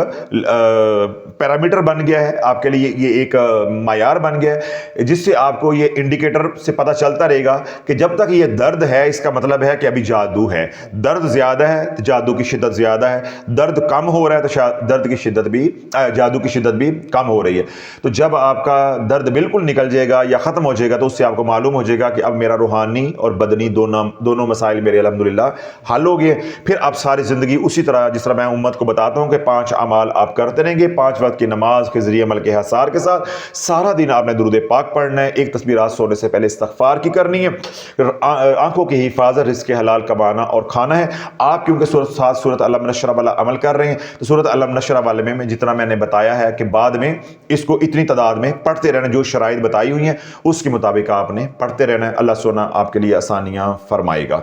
پیرامیٹر بن گیا ہے، آپ کے لیے یہ ایک معیار بن گیا ہے، جس سے آپ کو یہ انڈیکیٹر سے پتہ چلتا رہے گا کہ جب تک یہ درد ہے اس کا مطلب ہے کہ ابھی جادو ہے۔ درد زیادہ ہے تو جادو کی شدت زیادہ ہے، درد کم ہو رہا ہے تو درد کی شدت بھی جادو کی شدت بھی کم ہو رہی ہے۔ تو جب آپ کا درد بالکل نکل جائے گا یا ختم ہو جائے گا تو اس سے آپ کو معلوم ہو جائے گا کہ اب میرا روحانی اور بدنی دونوں مسائل میرے الحمدللہ حل ہو گئے۔ پھر آپ ساری زندگی اسی طرح، جس طرح میں امت کو بتاتا ہوں کہ 5 اعمال آپ کرتے رہیں گے، 5 وقت کی نماز خضری عمل کے حصار کے ساتھ، سارا دن آپ نے درود پاک پڑھنا ہے، 1 تسبیح رات سونے سے پہلے استغفار کی کرنی ہے، آنکھوں کی حفاظت، رزق حلال کمانا اور کھانا ہے۔ آپ کیونکہ سورۃ علم نشرح والا عمل کر رہے ہیں تو سورۃ علم نشرح والے میں جتنا میں نے بتایا ہے کہ بعد میں اس کو اتنی تعداد میں پڑھتے رہنا، جو شرائط بتائی ہوئی ہیں اس کے مطابق آپ نے پڑھتے رہنا ہے۔ اللہ سونا آپ کے لیے آسانیاں فرمائے گا۔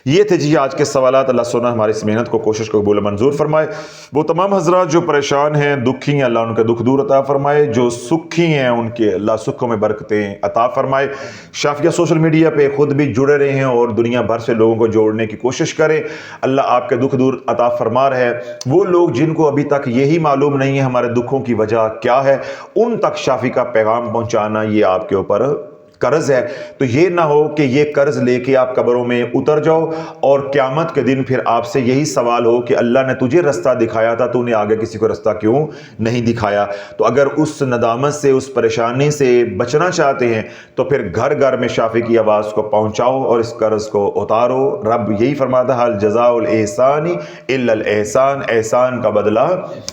یہ تھے جی آج کے سوالات۔ اللہ سونا ہماری اس محنت کو، کوشش کو قبول منظور فرمائے۔ وہ تمام حضرات جو پریشان ہیں، دکھی ہیں، اللہ ان کے دکھ دور عطا فرمائے۔ جو سکھی ہیں ان کے اللہ سکھوں میں برکتیں عطا فرمائے۔ شافیہ سوشل میڈیا پہ خود بھی جڑے رہے ہیں اور دنیا بھر سے لوگوں کو جوڑنے کی کوشش کریں۔ اللہ آپ کے دکھ دور عطا فرما رہے ہیں۔ وہ لوگ جن کو ابھی تک یہی معلوم نہیں ہے ہمارے دکھوں کی وجہ کیا ہے، ان تک شافی کا پیغام پہنچانا یہ آپ کے اوپر قرض ہے۔ تو یہ نہ ہو کہ یہ قرض لے کے آپ قبروں میں اتر جاؤ اور قیامت کے دن پھر آپ سے یہی سوال ہو کہ اللہ نے تجھے رستہ دکھایا تھا، تو نے آگے کسی کو رستہ کیوں نہیں دکھایا۔ تو اگر اس ندامت سے، اس پریشانی سے بچنا چاہتے ہیں تو پھر گھر گھر میں شافی کی آواز کو پہنچاؤ اور اس قرض کو اتارو۔ رب یہی فرماتا ہے، الجزاء الاحسان الا الاحسان، احسان کا بدلہ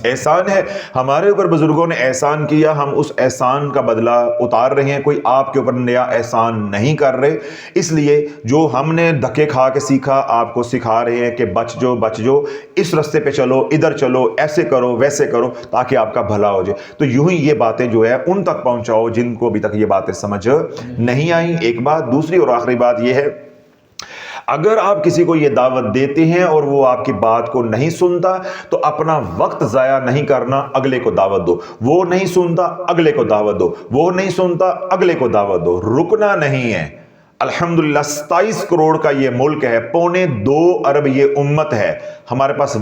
احسان ہے۔ ہمارے اوپر بزرگوں نے احسان کیا، ہم اس احسان کا بدلہ اتار رہے ہیں، کوئی آپ کے اوپر نیا احسان نہیں کر رہے۔ اس لیے جو ہم نے دھکے کھا کے سیکھا، آپ کو سکھا رہے ہیں کہ بچ جو اس رستے پہ چلو، ادھر چلو، ایسے کرو، ویسے کرو، تاکہ آپ کا بھلا ہو جائے۔ تو یوں ہی یہ باتیں جو ہے ان تک پہنچاؤ جن کو ابھی تک یہ باتیں سمجھ نہیں آئیں۔ ایک بات، دوسری اور آخری بات یہ ہے، اگر آپ کسی کو یہ دعوت دیتے ہیں اور وہ آپ کی بات کو نہیں سنتا تو اپنا وقت ضائع نہیں کرنا، اگلے کو دعوت دو۔ وہ نہیں سنتا، اگلے کو دعوت دو۔ وہ نہیں سنتا، اگلے کو دعوت دو۔ رکنا نہیں ہے۔ الحمدللہ 27 کروڑ کا یہ ملک ہے، 2.25 ارب یہ امت ہے۔ ہمارے پاس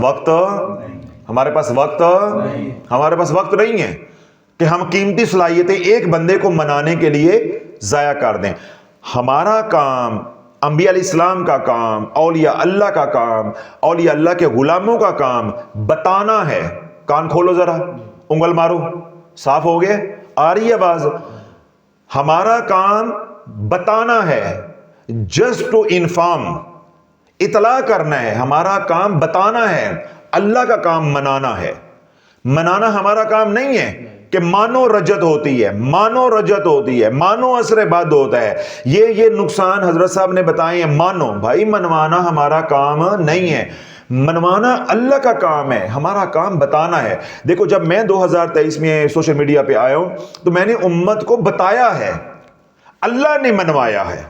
وقت نہیں ہے کہ ہم قیمتی صلاحیتیں ایک بندے کو منانے کے لیے ضائع کر دیں۔ ہمارا کام، انبیاء علیہ السلام کا کام، اولیاء اللہ کا کام، اولیاء اللہ کے غلاموں کا کام بتانا ہے۔ کان کھولو ذرا، انگل مارو، صاف ہو گئے؟ آ رہی ہے آواز؟ ہمارا کام بتانا ہے، جسٹ ٹو انفارم، اطلاع کرنا ہے۔ ہمارا کام بتانا ہے، اللہ کا کام منانا ہے۔ منانا ہمارا کام نہیں ہے کہ مانو رجت ہوتی ہے، مانو اثر بد ہوتا ہے، یہ نقصان حضرت صاحب نے بتائے ہیں۔ مانو بھائی، منوانا ہمارا کام نہیں ہے، منوانا اللہ کا کام ہے، ہمارا کام بتانا ہے۔ دیکھو، جب میں 2023 میں سوشل میڈیا پہ آیا ہوں تو میں نے امت کو بتایا ہے، اللہ نے منوایا ہے،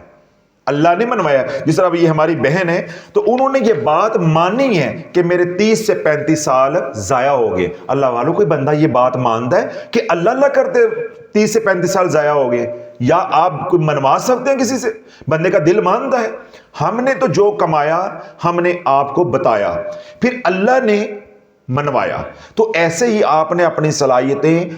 اللہ نے منوایا. جس طرح یہ ہماری بہن ہے تو انہوں نے یہ بات مانی ہے کہ میرے 30 سے 35 سال ضائع ہو گئے. اللہ والوں کوئی بندہ یہ بات مانتا ہے کہ اللہ اللہ کرتے 30 سے 35 سال ضائع ہو گئے؟ یا آپ کوئی منوا سکتے ہیں کسی سے؟ بندے کا دل مانتا ہے. ہم نے تو جو کمایا ہم نے آپ کو بتایا، پھر اللہ نے منوایا. تو ایسے ہی آپ نے اپنی صلاحیتیں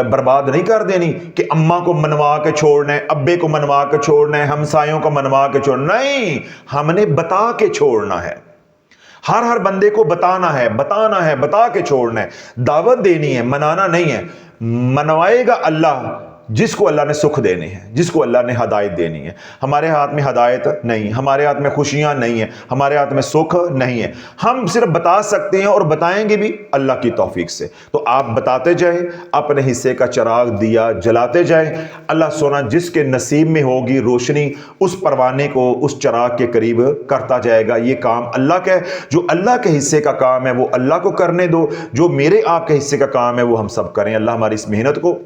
برباد نہیں کر دینی کہ اماں کو منوا کے چھوڑنا ہے، ابے کو منوا کے چھوڑنا ہے، ہمسایوں کو منوا کے چھوڑنا. نہیں، ہم نے بتا کے چھوڑنا ہے. ہر بندے کو بتانا ہے، بتا کے چھوڑنا ہے، دعوت دینی ہے، منانا نہیں ہے. منوائے گا اللہ جس کو اللہ نے سکھ دینے ہیں، جس کو اللہ نے ہدایت دینی ہے. ہمارے ہاتھ میں ہدایت نہیں، ہمارے ہاتھ میں خوشیاں نہیں ہیں، ہمارے ہاتھ میں سکھ نہیں ہے. ہم صرف بتا سکتے ہیں اور بتائیں گے بھی اللہ کی توفیق سے. تو آپ بتاتے جائیں، اپنے حصے کا چراغ دیا جلاتے جائیں. اللہ سونا جس کے نصیب میں ہوگی روشنی، اس پروانے کو اس چراغ کے قریب کرتا جائے گا. یہ کام اللہ کا ہے. جو اللہ کے حصے کا کام ہے وہ اللہ کو کرنے دو، جو میرے آپ کے حصے کا کام ہے وہ ہم سب کریں. اللہ ہماری اس محنت کو،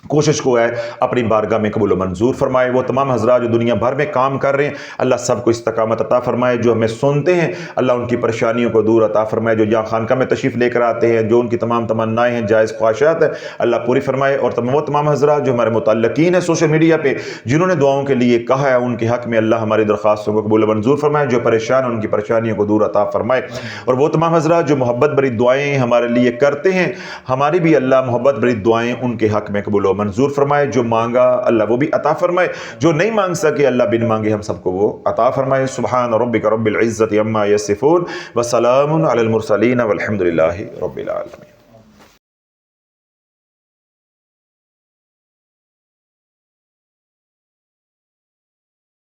کوشش کو ہے اپنی بارگاہ میں قبول و منظور فرمائے. وہ تمام حضرات جو دنیا بھر میں کام کر رہے ہیں، اللہ سب کو استقامت عطا فرمائے. جو ہمیں سنتے ہیں اللہ ان کی پریشانیوں کو دور عطا فرمائے. جو یہاں خانقاہ میں تشریف لے کر آتے ہیں، جو ان کی تمام تمنائیں ہیں، جائز خواہشات ہیں، اللہ پوری فرمائے. اور وہ تمام حضرات جو ہمارے متعلقین ہیں سوشل میڈیا پہ، جنہوں نے دعاؤں کے لیے کہا ہے، ان کے حق میں اللہ ہماری درخواستوں کو قبول و منظور فرمائے. جو پریشان ہیں ان کی پریشانیوں کو دور عطا فرمائے. اور وہ تمام حضرات جو محبت بھری دعائیں ہمارے لیے کرتے ہیں، ہماری بھی اللہ محبت بھری دعائیں ان کے حق میں قبول و منظور فرمائے. جو مانگا اللہ وہ بھی عطا فرمائے، جو نہیں مانگ سکے اللہ بن مانگے ہم سب کو وہ عطا فرمائے. سبحان ربک رب العزت عما یصفون وسلام علی المرسلین والحمد للہ رب العالمین.